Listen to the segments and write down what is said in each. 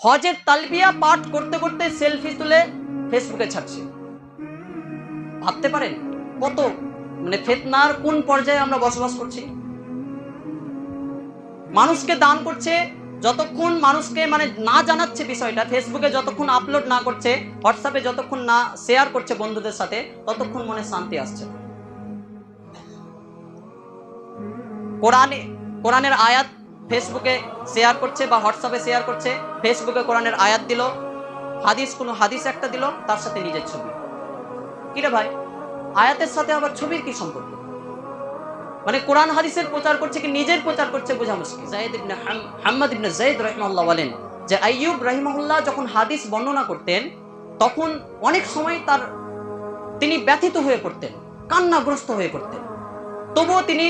হজের তালবিয়া পাঠ করতে করতে সেলফি তুলে ফেসবুকে ছাড়ছে। ভাবতে পারেন কত ফিতনার কোন পর্যায়ে আমরা বসবাস করছি। মানুষকে দান করছে, যতক্ষণ মানুষকে না জানাচ্ছে বিষয়টা, ফেসবুকে যতক্ষণ আপলোড না করছে, হোয়াটসঅ্যাপে যতক্ষণ না শেয়ার করছে বন্ধুদের সাথে, ততক্ষণ মনে শান্তি আসছে। কোরআনের আয়াত ফেসবুকে শেয়ার করছে বা হোয়াটসঅ্যাপে শেয়ার করছে, ফেসবুকে কোরআনের আয়াত দিল, কোনো হাদিস একটা দিল, তার সাথে নিজের ছবি। কিরে ভাই, আয়াতের সাথে আবার ছবির কি সম্পর্ক? কোরআন হাদিসের প্রচার করছে কি নিজের প্রচার করছে বোঝা মুশকিল। হাম্মাদ ইবনে যায়েদ রাহিমাহুল্লাহ বলেন যে আইয়ুব রাহিমাহুল্লাহ যখন হাদিস বর্ণনা করতেন, তখন অনেক সময় তিনি ব্যথিত হয়ে পড়তেন, কান্নাগ্রস্ত হয়ে পড়তেন। তবুও তিনি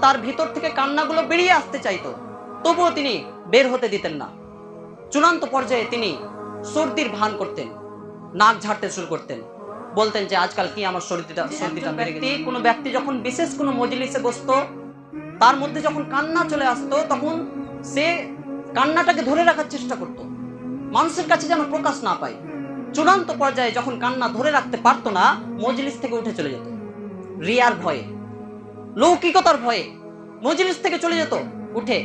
তার ভিতর থেকে কান্নাগুলো বেরিয়ে আসতে চাইতো, তবুও তিনি বের হতে দিতেন না। চূড়ান্ত পর্যায়ে তিনি সর্দির ভান করতেন, নাক ঝাড়তে শুরু করতেন, বলতেন যে আজকাল কি আমার সর্দিটা বেড়ে গেছে। কোনো ব্যক্তি যখন বিশেষ কোনো মজলিসে বসতো, তার মধ্যে যখন কান্না চলে আসতো, তখন সে কান্নাটাকে ধরে রাখার চেষ্টা করত, মানুষের কাছে যেন প্রকাশ না পায়। চূড়ান্ত পর্যায়ে যখন কান্না ধরে রাখতে পারতো না, মজলিস থেকে উঠে চলে যেত, রিয়ার ভয়ে, লৌকিকতার ভয়ে মজলিস থেকে চলে যেত উঠে।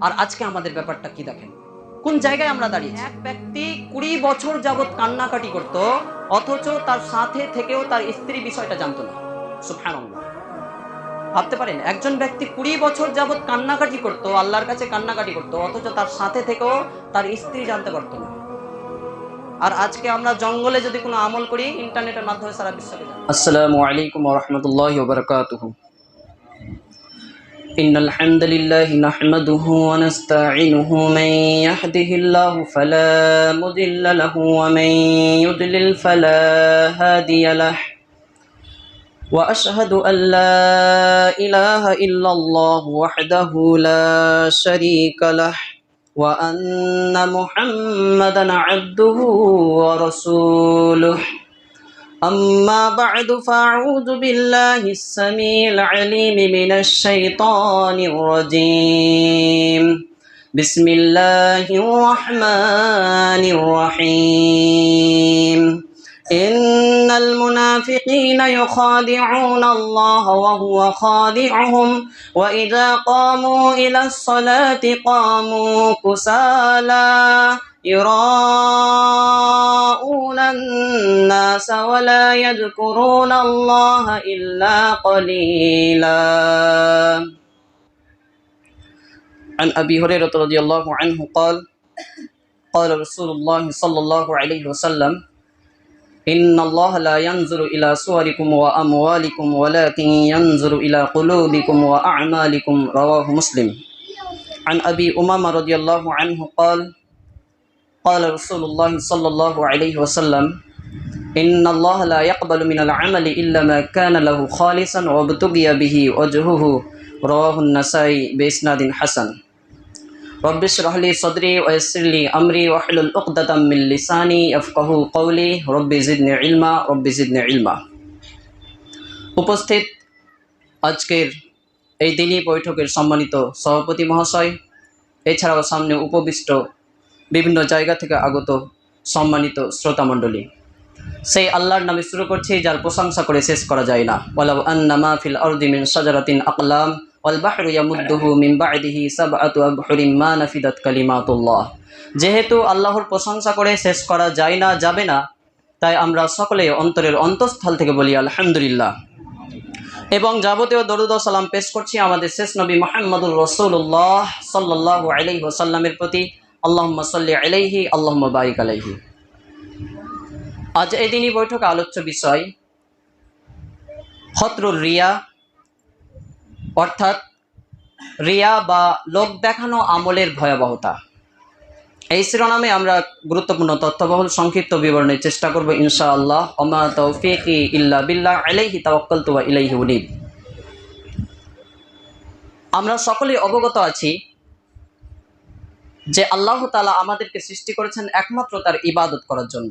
আর আজকে আমাদের ব্যাপারটা কি দেখেন, কোন জায়গায় আমরা দাঁড়িয়ে। এক ব্যক্তি 20 বছর যাবত কান্নাকাটি করত, অথচ তার সাথে থেকেও তার স্ত্রী বিষয়টা জানতো না। সুবহানাল্লাহ, ভাবতে পারেন একজন ব্যক্তি 20 বছর যাবত কান্নাকাটি করত, আল্লাহর কাছে কান্নাকাটি করত, অথচ তার সাথে থেকেও তার স্ত্রী জানতে পারতো না। আর আজকে আমরা জঙ্গলে যদি কোনো আমল করি, ইন্টারনেটের মাধ্যমে সারা বিশ্বকে জানি। আসসালামু আলাইকুম ওয়া রাহমাতুল্লাহি ওয়া বারাকাতুহু। ইন্নাল হামদালিল্লাহি নাহমাদুহু ওয়া নাস্তাঈনুহু, মান ইয়াহদিহিল্লাহু ফালা মুদিল্লা লাহু ওয়া মান ইউদ্লিল ফালা হাদিয়া লাহু। ওয়া আশহাদু আল লা ইলাহা ইল্লাল্লাহু ওয়াহদাহু লা শারীকা লাহু ওয়া আন্না মুহাম্মাদান আবদুহু ওয়া রাসূলুহু। أما بعد فأعوذ بالله السميع العليم من الشيطان الرجيم. بسم الله الرحمن الرحيم. إن المنافقين يخادعون الله وهو خادعهم وإذا قاموا إلى الصلاة قاموا كسالى يراءون الناس ولا يذكرون الله إلا قليلا. عن أبي هريرة رضي الله عنه قال قال رسول الله صلى الله عليه وسلم إن الله لا ينظر إلى صوركم وأموالكم ولكن ينظر إلى قلوبكم وأعمالكم. رواه مسلم. عن أبي أمامة رضي الله عنه قال قال رسول الله صلى الله عليه وسلم إن الله لا يقبل من العمل إلا ما كان له خالصا وابتغي به وجهه. رواه النسائي بإسناد حسن. رب اشرح لي صدري ويسر لي أمري واحلل عقدة من لساني يفقهوا قولي. رب زدني علما رب زدني علما. উপস্থিত আজকের এই দিনী বৈঠকের সম্মানিত সভাপতি মহাশয়, এছাড়াও সামনে উপবিষ্ট বিভিন্ন জায়গা থেকে আগত সম্মানিত শ্রোতামণ্ডলী, সেই আল্লাহর নামে শুরু করছি যার প্রশংসা করে শেষ করা যায় না। ওয়ালাউ আন্না মা ফিল আরদি মিন শাজারাতিন আকলাম ওয়াল বাহরু ইয়ামুদ্দুহু মিন বা'দিহি সাবআতু আবহুরিন মা নাফিদাত কালিমাতুল্লাহ। যেহেতু আল্লাহর প্রশংসা করে শেষ করা যায় না, যাবে না, তাই আমরা সকলে অন্তরের অন্তঃস্থল থেকে বলি আলহামদুলিল্লাহ। এবং যাবতীয় দরুদ ও সালাম পেশ করছি আমাদের শেষ নবী মুহাম্মদুর রাসূলুল্লাহ সাল্লাল্লাহু আলাইহি ওয়াসাল্লামের প্রতি। আল্লাহুম্মা সাল্লি আলাইহি আল্লাহুম্মা বারিক আলাইহি। আজ এই দিনই বৈঠকে আলোচ্য বিষয় খতরুর রিয়া, অর্থাৎ রিয়া বা লোক দেখানো আমলের ভয়াবহতা। এই শিরোনামে আমরা গুরুত্বপূর্ণ তথ্যবহুল সংক্ষিপ্ত বিবরণের চেষ্টা করব ইনশাআল্লাহ। ওমা তাওফীকি ইল্লা বিল্লাহ আলাইহি তাওয়াক্কালতু ওয়া ইলাইহি উনীব। আমরা সকলেই অবগত আছি যে আল্লাহ তাআলা আমাদেরকে সৃষ্টি করেছেন একমাত্র তার ইবাদত করার জন্য।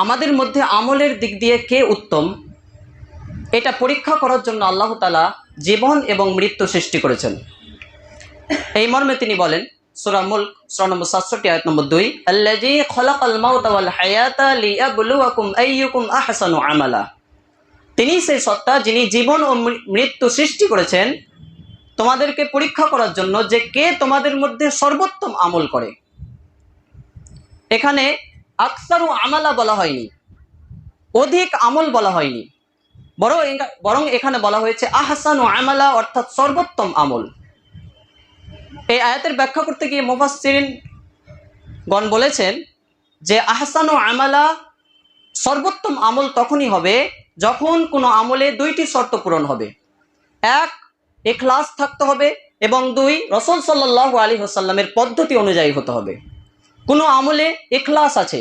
আমাদের মধ্যে আমলের দিক দিয়ে কে উত্তম, এটা পরীক্ষা করার জন্য আল্লাহ তাআলা জীবন এবং মৃত্যু সৃষ্টি করেছেন। এই মর্মে তিনি বলেন, সূরা মুলক সূরা নম্বর 67 আয়াত নম্বর 2, আল্লাযী খালাকাল মাউতা ওয়াল হায়াতা লিয়াবলুয়াকুম আইয়ুকুম আহসানু আমালা। তিনি সেই সত্তা যিনি জীবন ও মৃত্যু সৃষ্টি করেছেন তোমাদেরকে পরীক্ষা করার জন্য যে কে তোমাদের মধ্যে সর্বোত্তম আমল করে। এখানে আকসারু আমালা বলা হয়নি, অধিক আমল বলা হয়নি, বরং এখানে বলা হয়েছে আহসানু আমালা, অর্থাৎ সর্বোত্তম আমল। এই আয়াতের ব্যাখ্যা করতে গিয়ে মুফাসসিরিন গণ বলেছেন যে আহসানু আমালা, সর্বোত্তম আমল তখনই হবে যখন কোনো আমলে দুইটি শর্ত পূরণ হবে। এক, ইখলাস থাকতে হবে, এবং দুই, রাসূল সাল্লাল্লাহু আলাইহি ওয়াসাল্লামের পদ্ধতি অনুযায়ী হতে হবে। কোনো আমলে ইখলাস আছে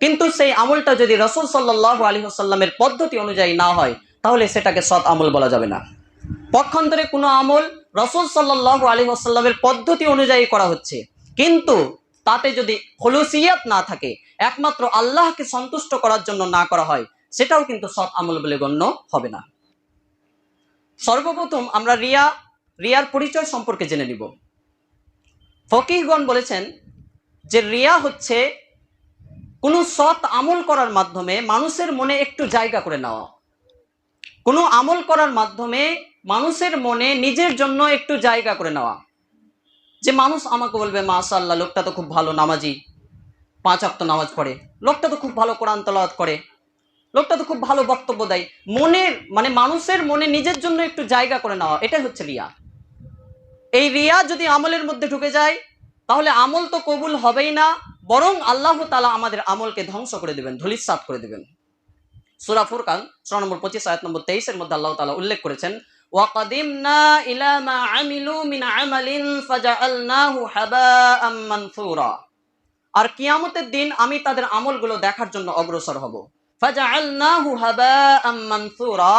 কিন্তু সেই আমলটা যদি রাসূল সাল্লাল্লাহু আলাইহি ওয়াসাল্লামের পদ্ধতি অনুযায়ী না হয় তাহলে সেটাকে সৎ আমল বলা যাবে না। পক্ষান্তরে কোনো আমল রাসূল সাল্লাল্লাহু আলাইহি ওয়াসাল্লামের পদ্ধতি অনুযায়ী করা হচ্ছে কিন্তু তাতে যদি খুলুসিয়াত না থাকে, একমাত্র আল্লাহকে সন্তুষ্ট করার জন্য না করা হয়, সেটাও কিন্তু সৎ আমল বলে গণ্য হবে না। সর্বপ্রথম আমরা রিয়ার পরিচয় সম্পর্কে জেনে নিব। ফকিহগণ বলেছেন যে রিয়া হচ্ছে কোনো সৎ আমল করার মাধ্যমে মানুষের মনে একটু জায়গা করে নেওয়া। কোনো আমল করার মাধ্যমে মানুষের মনে নিজের জন্য একটু জায়গা করে নেওয়া, যে মানুষ আমাকে বলবে মাশাআল্লাহ, লোকটা তো খুব ভালো নামাজি, 5 ওয়াক্ত নামাজ পড়ে, লোকটা তো খুব ভালো কোরআন তেলাওয়াত করে, লোকটা তো খুব ভালো বক্তব্য দেয়। মনের মানুষের মনে নিজের জন্য একটু জায়গা করে নেওয়া, এটাই হচ্ছে রিয়া। এই রিয়া যদি আমলের মধ্যে ঢুকে যায় তাহলে আমল তো কবুল হবেই না, বরং আল্লাহ তাআলা আমাদের আমলকে ধ্বংস করে দেবেন, ধূলিসাৎ করে দেবেন। সূরা ফুরকান সূরা নম্বর 25 আয়াত নম্বর 23 এর মধ্যে আল্লাহ তাআলা উল্লেখ করেছেন, ওয়াকাদিমনা ইলা মা আমিলু মিন আমালিন ফাজআলনাহু হাবাআম মানসুরা। আর কিয়ামতের দিন আমি তাদের আমলগুলো দেখার জন্য অগ্রসর হব। ফাজআলনাহু হাবাআম মানসুরা,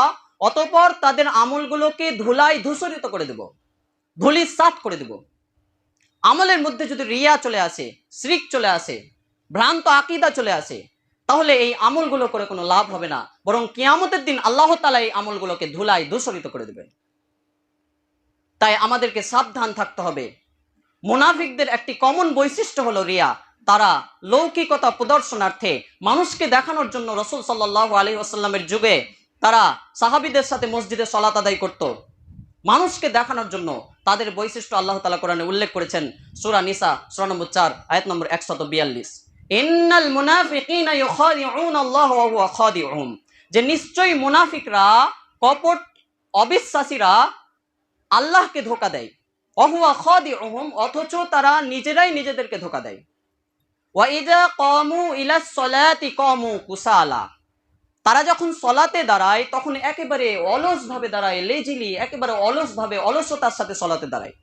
অতঃপর তাদের আমলগুলোকে ধুলায় ধূসরিত করে দেব, ধূলিসাৎ করে দেব। আমলের মধ্যে যদি রিয়া চলে আসে, শিরক চলে আসে, ভ্রান্ত আকীদা চলে আসে, তাহলে এই আমলগুলো করে কোনো লাভ হবে না, বরং কিয়ামতের দিন আল্লাহ তাআলা এই আমলগুলোকে ধুলায় ধূসরিত করে দেবেন। তাই আমাদেরকে সাবধান থাকতে হবে। মুনাফিকদের একটি কমন বৈশিষ্ট্য হলো রিয়া। তারা লৌকিকতা প্রদর্শনার্থে, মানুষকে দেখানোর জন্য রাসূল সাল্লাল্লাহু আলাইহি ওয়াসাল্লামের যুগে তারা সাহাবীদের সাথে মসজিদে সালাত আদায় করত, মানুষকে দেখানোর জন্য। তাদের বৈশিষ্ট্য আল্লাহ তাআলা কোরআনে উল্লেখ করেছেন, সূরা নিসা সূরা নম্বর 4 আয়াত নম্বর 142, ইন্নাল মুনাফিকিনা ইউখাদিউনাল্লাহ ওয়া হুয়া খাদিউহুম, যে নিশ্চয়ই মুনাফিকরা, কপট অবিশ্বাসীরা আল্লাহকে ধোঁকা দেয়। ওয়া হুয়া খাদিউহুম, অথচ তারা নিজেরাই নিজেদেরকে ধোঁকা দেয়। ওয়া ইযা কামু ইলাস সালাতি কামু কুসালা, তারা যখন সলাতে দাঁড়ায় তখন একেবারে অলসভাবে দাঁড়ায়, লেজিলি, একেবারে অলসভাবে, অলসতার সাথে সলাতে দাঁড়ায়।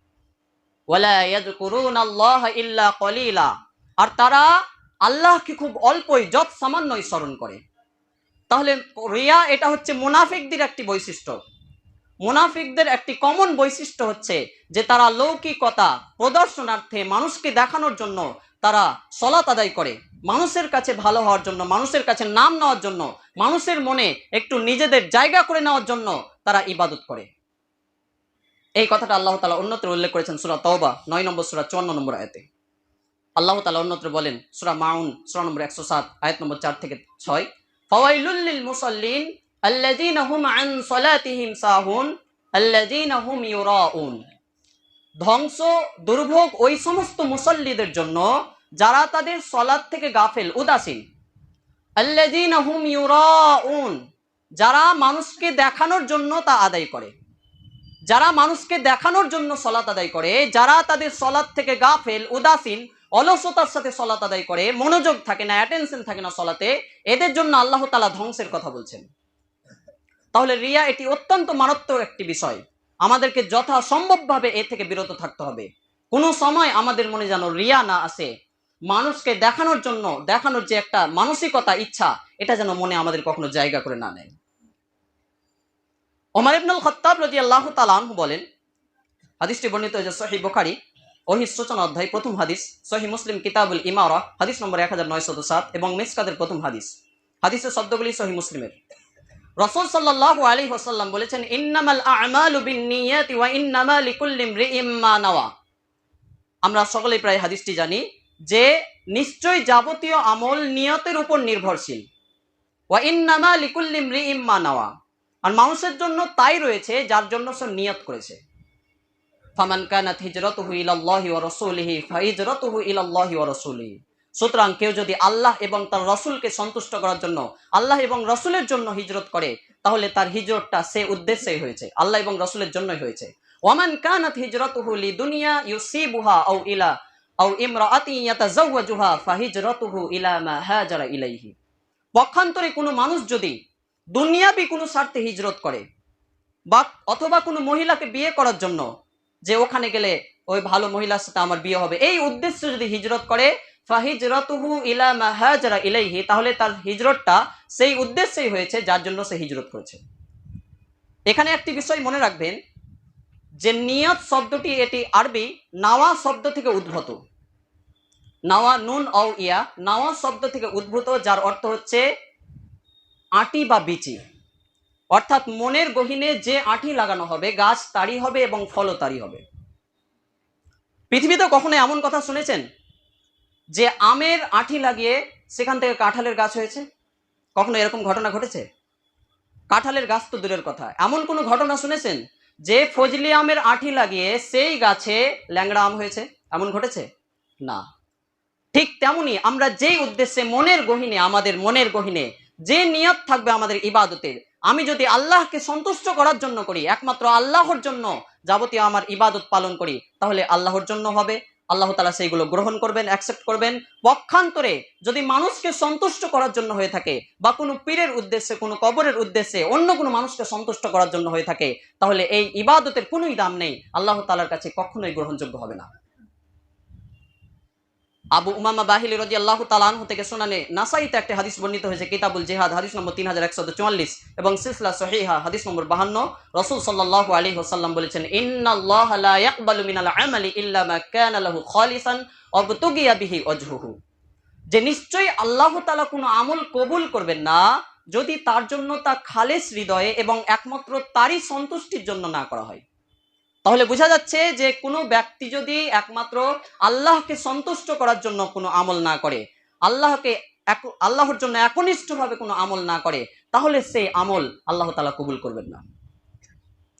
ওয়ালা ইয়াযকুরুনাল্লাহা ইল্লা কলিলা, আর তারা আল্লাহকে খুব অল্পই, যত সামান্যই স্মরণ করে। তাহলে রিয়া এটা হচ্ছে মুনাফিকদের একটি বৈশিষ্ট্য। মুনাফিকদের একটি কমন বৈশিষ্ট্য হচ্ছে যে তারা লৌকিকতা প্রদর্শনার্থে, মানুষকে দেখানোর জন্য তারা সালাত আদায় করে, মানুষের কাছে ভালো হওয়ার জন্য, মানুষের কাছে নাম নেওয়ার জন্য, মানুষের মনে একটু নিজেদের জায়গা করে নেওয়ার জন্য তারা ইবাদত করে। এই কথাটা আল্লাহ তাআলা অন্যত্র উল্লেখ করেছেন সূরা তাওবা 9 নম্বর সূরা 54 নম্বর আয়াতে। আল্লাহ তাআলা অন্যত্র বলেন সূরা মাউন সূরা নম্বর 107 আয়াত নম্বর 4 থেকে 6, ফাওয়াইলুল লিল মুসাল্লিন আল্লাযীনা হুম আন সালাতিহিম সাহুন আল্লাযীনা হুম ইউরাউন। ধ্বংস, দুর্ভোগ ওই সমস্ত মুসাল্লিদের জন্য যারা তাদের সালাত থেকে গাফেল, উদাসীন। আল্লাযীনা হুম ইউরাউন, যারা মানুষকে দেখানোর জন্য তা আদায় করে, যারা মানুষকে দেখানোর জন্য সালাত আদায় করে, যারা তাদের সালাত থেকে গাফেল, উদাসীন, অলসতার সাথে সালাত আদায় করে, মনোযোগ থাকে না, অ্যাটেনশন থাকে না সালাতে, এদের জন্য আল্লাহ তাআলা ধ্বংসের কথা বলছেন। তাহলে রিয়া এটি অত্যন্ত মারাত্মক একটি বিষয়, আমাদেরকে যথাসম্ভবভাবে এ থেকে বিরত থাকতে হবে। কোনো সময় আমাদের মনে যেন রিয়া না আসে, মানুষকে দেখানোর জন্য, দেখানোর যে একটা মানসিকতা, ইচ্ছা, এটা যেন মনে আমাদের কখনো জায়গা করে না নেয়। ওমর ইবনুল খাত্তাব রাদিয়াল্লাহু তাআলা আনহু বলেন, হাদিসটি বর্ণিত হয়েছে সহিহ বুখারী ওহীর সূচনা অধ্যায় প্রথম হাদিস, সহিহ মুসলিম কিতাবুল ইমারা হাদিস নম্বর 1907 এবং মিসকাতের প্রথম হাদিস। হাদিসের শব্দগুলি সহিহ মুসলিমের। রাসূল সাল্লাল্লাহু আলাইহি ওয়াসাল্লাম বলেছেন, ইন্নামাল আ'মালু বিন্নিয়াতি ওয়া ইন্নামা লিকুল্লি ইমরিইম মা নাওয়া। আমরা সকলেই প্রায় হাদিসটি জানি যে নিশ্চয় যাবতীয় আমল নিয়তের উপর নির্ভরশীল। ওয়া ইন্নামা লিকুল্লি ইমরিইম মা নাওয়া, আর মানুষের জন্য তাই রয়েছে যার জন্য সে নিয়ত করেছে। ফামান কানাত হিজরাতুহু ইলাল্লাহি ওয়া রাসূলিহি ফাহিজরাতুহু ইলাল্লাহি ওয়া রাসূলিহি। সুতরাং কেউ যদি আল্লাহ এবং তার রাসূলকে সন্তুষ্ট করার জন্য, আল্লাহ এবং রাসূলের জন্য হিজরত করে, তাহলে তার হিজরতটা সে উদ্দেশ্যেই হয়েছে, আল্লাহ এবং রাসূলের জন্যই হয়েছে। ওয়ামান কানাত হিজরাতুহু লিদুনিয়া ইউসিবুহা আও ইমরাআতি ইয়াতাযাওয়াজুহা ফাহিজরাতুহু ইলা মা হাজারা ইলাইহি। পক্ষান্তরে কোনো মানুষ যদি দুনিয়াবি কোনো স্বার্থে হিজরত করে বা অথবা কোনো মহিলাকে বিয়ে করার জন্য, যে ওখানে গেলে ওই ভালো মহিলার সাথে আমার বিয়ে হবে, এই উদ্দেশ্যে যদি হিজরত করে, ফাহিজরাতুহু ইলা মা হাজারা ইলাইহি, তাহলে তার হিজরতটা সেই উদ্দেশ্যেই হয়েছে যার জন্য সে হিজরত করেছে। এখানে একটি বিষয় মনে রাখবেন যে নিয়ত শব্দটি এটি আরবি নাওয়া শব্দ থেকে উদ্ভূত। নাওয়া নুন অও ইয়া, নাওয়া শব্দ থেকে উদ্ভূত, যার অর্থ হচ্ছে আটি বা বিচি। অর্থাৎ মনের গহীনে যে আঁটি লাগানো হবে, গাছ তারই হবে এবং ফলও তারই হবে। পৃথিবীতে কখনো এমন কথা শুনেছেন যে আমের আঁটি লাগিয়ে সেখান থেকে কাঁঠালের গাছ হয়েছে? কখনো এরকম ঘটনা ঘটেছে? কাঁঠালের গাছ তো দূরের কথা, এমন কোনো ঘটনা শুনেছেন যে ফজলি আমের আঁটি লাগিয়ে সেই গাছে ল্যাংড়া আম হয়েছে? এমন ঘটেছে? না। ঠিক তেমনি আমরা যেই উদ্দেশ্যে মনের গহীনে, আমাদের মনের গহীনে যে নিয়ত থাকবে আমাদের ইবাদতের, আমি যদি আল্লাহকে সন্তুষ্ট করার জন্য করি, একমাত্র আল্লাহর জন্য যাবতীয় আমার ইবাদত পালন করি, তাহলে আল্লাহর জন্য হবে, আল্লাহ তাআলা সেইগুলো গ্রহণ করবেন, অ্যাকসেপ্ট করবেন। পক্ষান্তরে যদি মানুষকে সন্তুষ্ট করার জন্য হয়ে থাকে বা কোনো পীরের উদ্দেশ্যে, কোনো কবরের উদ্দেশ্যে, অন্য কোনো মানুষকে সন্তুষ্ট করার জন্য হয়ে থাকে, তাহলে এই ইবাদতের কোনোই দাম নেই, আল্লাহ তাআলার কাছে কখনোই গ্রহণযোগ্য হবে না। আবু উমামা বাহিলি রাদিয়াল্লাহু তাআলা আনহু থেকে সুনানে নাসাইতে একটা হাদিস বর্ণিত হয়েছে, কিতাবুল জিহাদ হাদিস নম্বর 3144 এবং সিলসিলা সহিহা হাদিস নম্বর 52। রাসূল সাল্লাল্লাহু আলাইহি ওয়াসাল্লাম বলেছেন, ইন্নাল্লাহা লা ইয়াকবালু মিনাল আমালি ইল্লা মা কানা লাহু খালিসান ওয়াবতুগিয়া বিহি ওয়াজহুহু। যে নিশ্চয়ই আল্লাহ তাআলা কোনো আমল কবুল করবেন না যদি তার জন্য তা খালেস হৃদয়ে এবং একমাত্র তারই সন্তুষ্টির জন্য না করা হয়। তাহলে বোঝা যাচ্ছে যে কোনো ব্যক্তি যদি একমাত্র আল্লাহকে সন্তুষ্ট করার জন্য কোনো আমল না করে, আল্লাহর জন্য একনিষ্ঠভাবে কোনো আমল না করে, তাহলে সেই আমল আল্লাহ তাআলা কবুল করবেন না।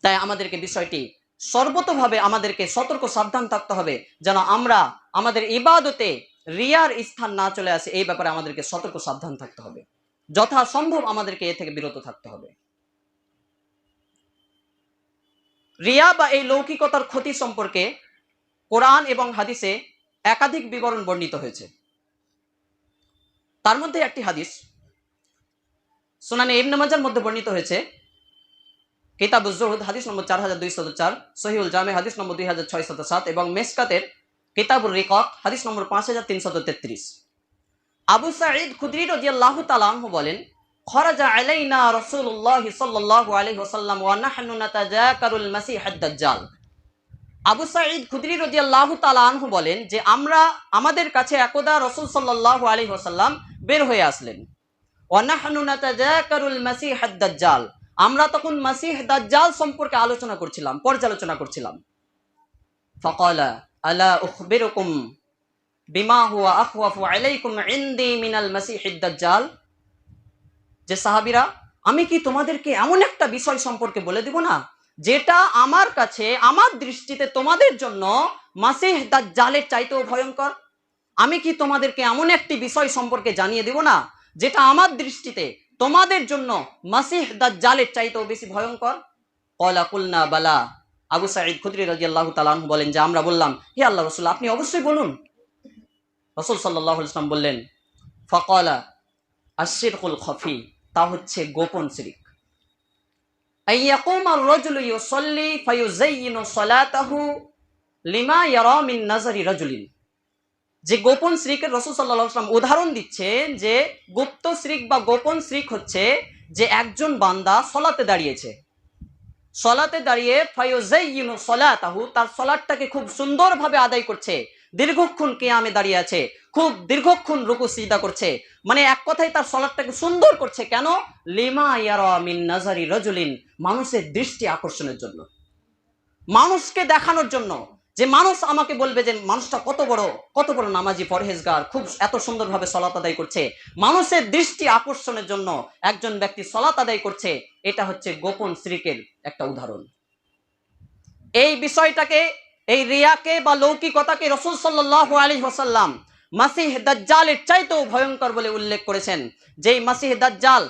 তাই আমাদেরকে বিষয়টি সর্বতোভাবে আমাদেরকে সতর্ক সাবধান থাকতে হবে, যেন আমরা আমাদের ইবাদতে রিয়ার স্থান না চলে আসে, এই ব্যাপারে আমাদেরকে সতর্ক সাবধান থাকতে হবে। যথাসম্ভব আমাদেরকে এ থেকে বিরত থাকতে হবে। রিয়া বা এই লৌকিকতার ক্ষতি সম্পর্কে কোরআন এবং হাদিসে একাধিক বিবরণ বর্ণিত হয়েছে। তার মধ্যে একটি হাদিস সুনানে ইবনে মাজাহর মধ্যে বর্ণিত হয়েছে, কিতাবুজ যুহুদ হাদিস নম্বর 4204, সহিহুল জামে হাদিস নম্বর 2607 এবং মেশকাতের কিতাবুর রিকাক হাদিস নম্বর 5333। আবু সাঈদ খুদরি রাদিয়াল্লাহু তাআলা আনহু বলেন, খরাজা আলাইনা রাসূলুল্লাহ সাল্লাল্লাহু আলাইহি ওয়াসাল্লাম ওয়া নাহনু নাতাযাকারুল মাসিহাদ দাজ্জাল। আবু সাঈদ খুদরি রাদিয়াল্লাহু তাআলা আনহু বলেন যে আমাদের কাছে একদা রাসূল সাল্লাল্লাহু আলাইহি ওয়াসাল্লাম বের হয়ে আসলেন। ওয়া নাহনু নাতাযাকারুল মাসিহাদ দাজ্জাল, আমরা তখন মাসিহ দাজ্জাল সম্পর্কে আলোচনা করছিলাম, পর্যালোচনা করছিলাম। ফাকালা আলা উখবিরুকুম বিমা হুয়া আখওয়াফু আলাইকুম ইনদি মিনাল মাসিহিদ দাজ্জাল। যে সাহাবীরা, আমি কি তোমাদেরকে এমন একটা বিষয় সম্পর্কে বলে দিব না যেটা আমার কাছে, আমার দৃষ্টিতে তোমাদের জন্য মাসিহ দাজ্জালের চাইতেও ভয়ঙ্কর? আমি কি তোমাদেরকে এমন একটি বিষয় সম্পর্কে জানিয়ে দিব না যেটা আমার দৃষ্টিতে তোমাদের জন্য মাসিহ দাজ্জালের চাইতেও বেশি ভয়ঙ্কর? ক্বালা কুলনা বালা। আবু সাঈদ খুদরি রাদিয়াল্লাহু তাআলা আনহু বলেন যে আমরা বললাম, হে আল্লাহর রাসূল, আপনি অবশ্যই বলুন। রাসূল সাল্লাল্লাহু আলাইহি ওয়াসাল্লাম বললেন, ফাকালা আশ-শিরকুল খাফি, তা হচ্ছে গোপন শিরক। আইয়াকুমার রাজুলু ইউসাল্লি ফায়ুযায়্যিনু সালাতাহু লিমা ইয়ারা মিন নাযারি রাজুলিন। যে গোপন শিরকের রাসূল সাল্লাল্লাহু আলাইহি ওয়াসাল্লাম উদাহরণ দিচ্ছেন যে গুপ্ত শিরক বা গোপন শিরক হচ্ছে যে একজন বান্দা সালাতে দাঁড়িয়েছে, সালাতে দাঁড়িয়ে ফায়ুযায়্যিনু সালাতাহু, তার সালাতটাকে খুব সুন্দরভাবে আদায় করছে, দীর্ঘক্ষণ কিয়ামে দাঁড়িয়ে আছে, খুব দীর্ঘক্ষণ রুকু সিজদা করছে, মানে এক কথায় তার সালাতটাকে সুন্দর করছে। কেন? লিমা ইয়ারা মিন নাযারি রাজুলিন, মানুষের দৃষ্টি আকর্ষণের জন্য, মানুষকে দেখানোর জন্য যে মানুষ আমাকে বলবে যে মানুষটা কত বড় নামাজি, পরহেজগার, খুব এত সুন্দরভাবে সলাত আদায় করছে, মানুষের দৃষ্টি আকর্ষণের জন্য একজন ব্যক্তি সলাত আদায় করছে, এটা হচ্ছে গোপন শিরকের একটা উদাহরণ। এই বিষয়টাকে, এই রিয়াকে বা লৌকিকতাকে রাসূল সাল্লাল্লাহু আলাইহি ওয়াসাল্লাম মাসিহ দাজ্জালের চাইতেও ভয়ঙ্কর বলে উল্লেখ করেছেন। যেই মাসিহ দাজ্জাল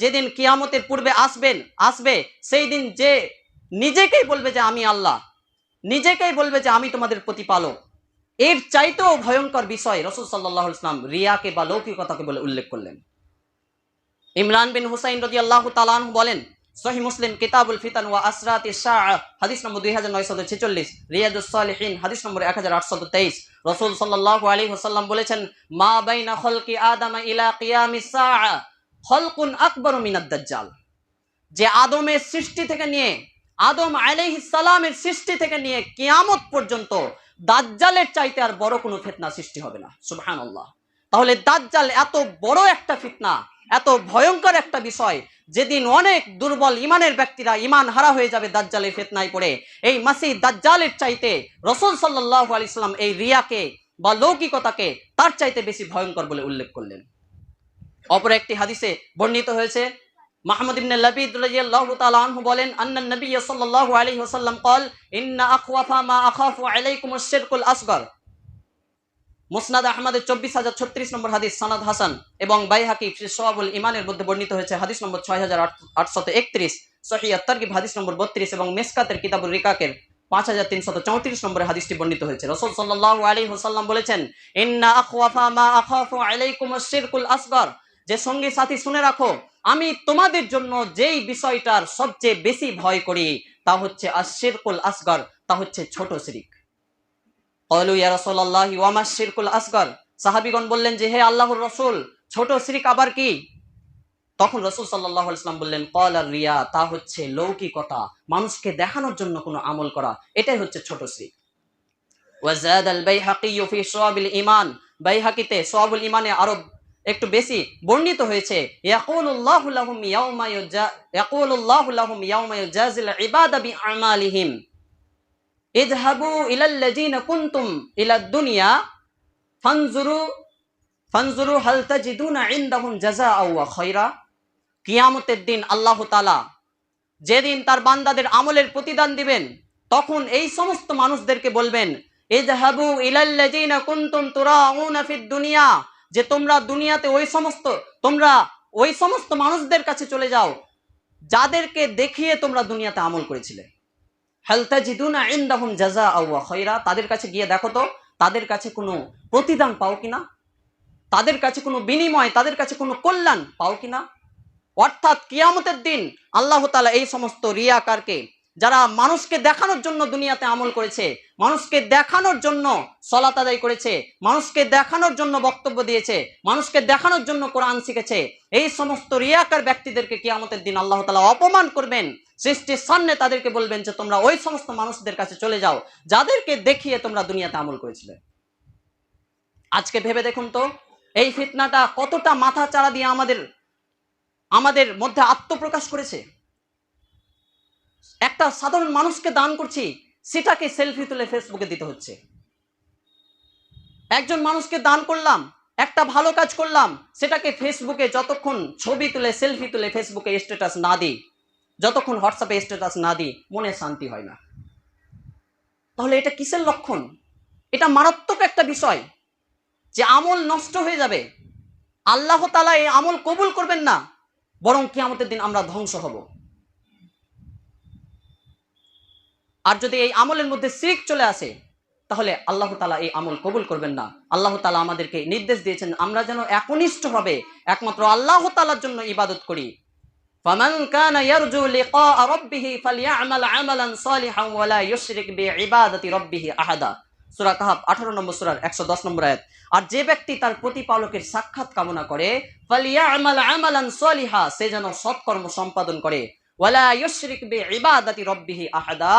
যেদিন কিয়ামতের পূর্বে আসবে, সেই দিন যে নিজেকেই বলবে যে আমি আল্লাহ, নিজেকেই বলবে যে আমি তোমাদের প্রতিপালক, এর চাইতেও ভয়ঙ্কর বিষয় রাসূল সাল্লাল্লাহু আলাইহি ওয়াসাল্লাম রিয়াকে বা লৌকিকতাকে বলে উল্লেখ করলেন। ইমরান বিন হুসাইন রাদিয়াল্লাহু তাআলা আনহু বলেন, সহিহ মুসলিম কিতাবুল ফিতান ওয়া আসরাতিশ শাআ হাদিস নম্বর 2946, রিয়াদুস সালিহিন হাদিস নম্বর 1823, রাসূল সাল্লাল্লাহু আলাইহি ওয়াসাল্লাম বলেছেন, মা বাইনা খলকি আদম ইলা কিয়ামিস সাআ খলকুন আকবারু মিনাদ দাজ্জাল। যে আদমের সৃষ্টি থেকে নিয়ে, আদম আলাইহিস সালামের সৃষ্টি থেকে নিয়ে কিয়ামত পর্যন্ত দাজ্জালের চাইতে আর বড় কোনো ফিতনা সৃষ্টি হবে না। সুবহানাল্লাহ। তাহলে দাজ্জাল এত বড় একটা ফিতনা, এত ভয়ঙ্কর একটা বিষয়, যেদিন অনেক দুর্বল ইমানের ব্যক্তিরা ইমান হারা হয়ে যাবে দাজ্জালের ফিতনায় পড়ে, এই মাসিহ দাজ্জালের চাইতে রাসূল সাল্লাল্লাহু আলাইহি ওয়াসাল্লাম এই রিয়াকে বা লৌকিকতাকে তার চাইতে বেশি ভয়ঙ্কর বলে উল্লেখ করলেন। অপর একটি হাদিসে বর্ণিত হয়েছে, মাহমুদ ইবনে লাবিদ রাদিয়াল্লাহু তাআলা আনহু বলেন, আন্না নবী সাল্লাল্লাহু আলাইহি ওয়াসাল্লাম قال ইন্না আখওয়াফা মা আখাফু আলাইকুম আশ-শিরকুল আসগর। মুসনাদ আহমদের 24036 নম্বর হাদিস, সানাদ হাসান, এবং বাইহাকি ফি শুআবুল ঈমানের মধ্যে বর্ণিত হয়েছে হাদিস নম্বর 6831, সহিহ আত-তারগিব হাদিস নম্বর 32 এবং মিসকাতের কিতাবুর রিকাকের 5334 নম্বরে হাদিসটি বর্ণিত হয়েছে। রাসূল সাল্লাল্লাহু আলাইহি ওয়াসাল্লাম বলেছেন, ইন্না আখওয়াফা মা আখাফু আলাইকুম আশ-শিরকুল আসগর, যে সঙ্গী সাথী শুনে রাখো, আমি তোমাদের জন্য যেই বিষয়টার সবচেয়ে বেশি ভয় করি তা হচ্ছে আশ-শিরকুল আসগর, তা হচ্ছে ছোট শিরক। ক্বালু ইয়া রাসূলুল্লাহ ওয়া মা আশ-শিরকুল আসগর, সাহাবীগণ বললেন যে হে আল্লাহর রাসূল, ছোট শিরক আবার কি? তখন রাসূল সাল্লাল্লাহু আলাইহি ওয়াসাল্লাম বললেন, ক্বালা রিয়া, তা হচ্ছে লৌকিকতা, মানুষকে দেখানোর জন্য কোনো আমল করা, এটাই হচ্ছে ছোট শিরক। ওয়া যাদাল বাইহাকী ফি শুআবিল ঈমান, বাইহাকিতে শুআবুল ঈমানে আরো একটু বেশি বর্ণিত হয়েছে, ইয়াকুলুল্লাহু লাহুম ইয়াওমা ইউজাজিল ইবাদা বিআমালিহিম ইযহাবু ইলাল্লাযিনা কুনতুম ইলাদ দুনিয়া ফানজুরু হাল তাজিদুনা ইনদাহুম জাযাআ ওয়া খায়রা। কিয়ামতের দিন আল্লাহ তাআলা যেদিন তার বান্দাদের আমলের প্রতিদান দিবেন, তখন এই সমস্ত মানুষদেরকে বলবেন, ইযহাবু ইলাল্লাযিনা কুনতুম তুরাউনা ফিদ দুনিয়া, যে তোমরা দুনিয়াতে ওই সমস্ত মানুষদের কাছে চলে যাও যাদেরকে দেখিয়ে তোমরা দুনিয়াতে আমল করেছিলে। হাল তাজিদুনা ইনদাহুম জাযাআ ওয়া খায়রা, তাদের কাছে গিয়ে দেখো তো তাদের কাছে কোনো প্রতিদান পাও কিনা, তাদের কাছে কোনো বিনিময়, তাদের কাছে কোনো কল্যাণ পাও কিনা। অর্থাৎ কিয়ামতের দিন আল্লাহ তাআলা এই সমস্ত রিয়াকারকে, যারা মানুষকে দেখানোর জন্য দুনিয়াতে আমল করেছে, মানুষকে দেখানোর জন্য সালাত আদায় করেছে, মানুষকে দেখানোর জন্য বক্তব্য দিয়েছে, মানুষকে দেখানোর জন্য কোরআন শিখেছে, এই সমস্ত রিয়াকার ব্যক্তিদেরকে কিয়ামতের দিন আল্লাহ তাআলা অপমান করবেন। সৃষ্টির সামনে তাদেরকে বলবেন যে তোমরা ওই সমস্ত মানুষদের কাছে চলে যাও যাদেরকে দেখিয়ে তোমরা দুনিয়াতে আমল করেছিলে। আজকে ভেবে দেখুন তো এই ফিতনাটা কতটা মাথা চাড়া দিয়ে আমাদের মধ্যে আত্মপ্রকাশ করেছে। একটা সাধারণ মানুষকে দান করছি, সেটাকে সেলফি তুলে ফেসবুকে দিতে হচ্ছে। একজন মানুষকে দান করলাম, একটা ভালো কাজ করলাম, সেটাকে ফেসবুকে যতক্ষণ ছবি তুলে সেলফি তুলে ফেসবুকে স্ট্যাটাস না দিই, যতক্ষণ হোয়াটসঅ্যাপে স্ট্যাটাস না দিই, মনে শান্তি হয় না। তাহলে এটা কিসের লক্ষণ? এটা মারাত্মক একটা বিষয়, যে আমল নষ্ট হয়ে যাবে, আল্লাহ তাআলা এই আমল কবুল করবেন না, বরং কিয়ামতের দিন আমরা ধ্বংস হব। আর যদি এই আমলের মধ্যে শিরক চলে আসে, তাহলে আল্লাহ তাআলা এই আমল কবুল করবেন না। আল্লাহ তাআলা আমাদেরকে নির্দেশ দিয়েছেন আমরা যেন একনিষ্ঠভাবে একমাত্র আল্লাহ তাআলার জন্য ইবাদত করি। ফামান কানা ইয়ারজু লিকা রাব্বিহ ফালইআমাল আমালান সালিহান ওয়া লা ইউশরিক বিইবাদাতি রাব্বিহ আহাদা। সূরা কাহফ 18 নম্বর সূরার 110 নম্বর আয়াত। আর যে ব্যক্তি তার প্রতিপালকের সাক্ষাৎ কামনা করে, ফালইআমাল আমালান সালিহা, সে যেন সৎকর্ম সম্পাদন করে, ওয়া লা ইউশরিক বিইবাদাতি রাব্বিহ আহাদা,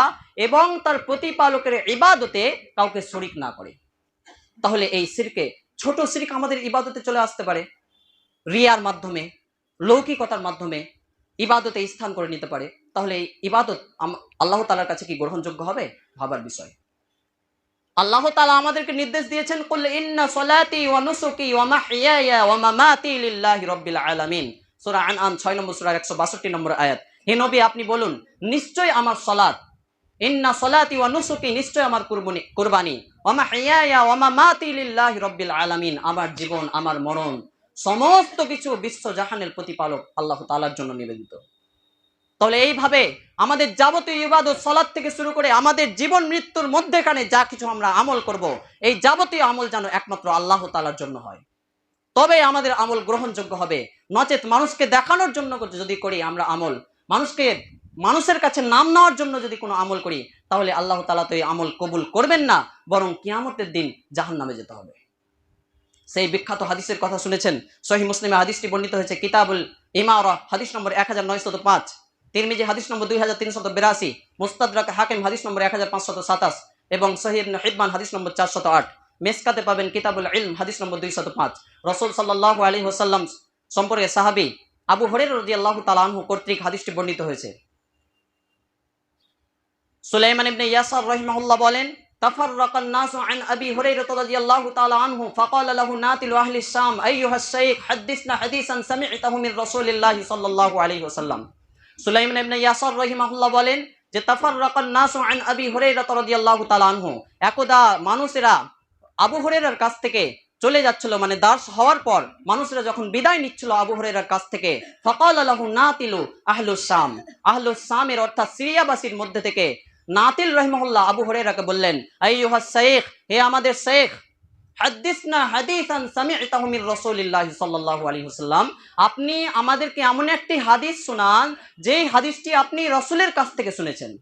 এবং তার প্রতিপালকের ইবাদতে কাউকে শরীক না করে। তাহলে এই শিরকে, ছোট শিরক আমাদের ইবাদতে চলে আসতে পারে, রিয়ার মাধ্যমে, লৌকিকতার মাধ্যমে ইবাদতে স্থান করে নিতে পারে। তাহলে এই ইবাদত আল্লাহ তাআলার কাছে কি গ্রহণযোগ্য হবে? ভাবার বিষয়। আল্লাহ তাআলা আমাদেরকে নির্দেশ দিয়েছেন, কুল ইন্না সলাতি ওয়া নুসুকি ওয়া মাহইয়ায়া ওয়া মামাতি লিল্লাহি রাব্বিল আলামিন। সূরা আনআম 6 নম্বর সূরার 162 নম্বর আয়াত। হে নবী, আপনি বলুন, নিশ্চয় আমার সালাত, ইন্না সলাতি ওয়া নুসুকি, নিশ্চয় আমার কুরবানি, ওয়া মাহইয়ায়া ওয়া মামাতি লিল্লাহি রাব্বিল আলামিন, আমার জীবন আমার মরণ সমস্ত কিছু বিশ্ব জাহানের প্রতিপালক আল্লাহ তাআলার জন্য নিবেদিত। তাহলে এইভাবে আমাদের যাবতীয় ইবাদত, সালাত থেকে শুরু করে আমাদের জীবন মৃত্যুর মধ্যেখানে যা কিছু আমরা আমল করব, এই যাবতীয় আমল যেন একমাত্র আল্লাহ তাআলার জন্য হয়, তবে আমাদের আমল গ্রহণযোগ্য হবে। নচেত মানুষকে দেখানোর জন্য যদি করি আমরা আমল, মানুষের কাছে নাম নেওয়ার জন্য যদি কোনো আমল করি, তাহলে আল্লাহ তাআলা তো এই আমল কবুল করবেন না, বরং কিয়ামতের দিন জাহান্নামে যেতে হবে। সেই বিখ্যাত হাদিসের কথা শুনেছেন, সহিহ মুসলিমে হাদিসটি বর্ণিত হয়েছে, কিতাবুল ইমারা হাদিস নম্বর 1905, তিরমিজি হাদিস নম্বর 2382, মুস্তাদরাক হাকিম হাদিস নম্বর 1527 এবং সহিহ ইবনে হিব্বান হাদিস নম্বর 408। মেসকাতে পাবেন কিতাবুল ইলম হাদিস নম্বর 205। রাসূল সাল্লাল্লাহু আলাইহি ওয়াসাল্লাম সম্পর্কে সাহাবী আবু হুরায়রা রাদিয়াল্লাহু তাআলা আনহু কর্তৃক হাদিসটি বর্ণিত হয়েছে। সুলাইমান ইবনে ইয়াসার রাহিমাহুল্লাহ বলেন, তাফাররাকান নাসু আন আবি হুরায়রা রাদিয়াল্লাহু তাআলা আনহু ফাকালা লাহু নাতিলু আহলি শাম আইয়ুহাস শাইখ হাদিসনা হাদিসান সামি'তাহু মির রাসূলিল্লাহি সাল্লাল্লাহু আলাইহি ওয়াসাল্লাম। সুলাইমান ইবনে ইয়াসার রাহিমাহুল্লাহ বলেন যে, তাফাররাকান নাসু আন আবি হুরায়রা রাদিয়াল্লাহু তাআলা আনহু, একদা মানুষেরা আবু হুরায়রার কাছ থেকে চলে যাচ্ছিল, মানে দাস হওয়ার পর মানুষেরা যখন বিদায় নিচ্ছিল আবু হুরায়রার কাছ থেকে, ফাকালা লাহু নাতিলু আহলুস শাম, আহলুস শামের অর্থাৎ সিরিয়াবাসীর মধ্যে থেকে নাতিল রাহিমাহুল্লাহ আবু হুরায়রাকে বললেন, আইয়ুহাস শাইখ, হে আমাদের শেখ, হাদিসনা হাদিসান সামি'তাহু মির রাসূলিল্লাহি সাল্লাল্লাহু আলাইহি ওয়াসাল্লাম, আপনি আমাদেরকে এমন একটি হাদিস শোনান যেই হাদিসটি আপনি রাসূলের কাছ থেকে শুনেছেন।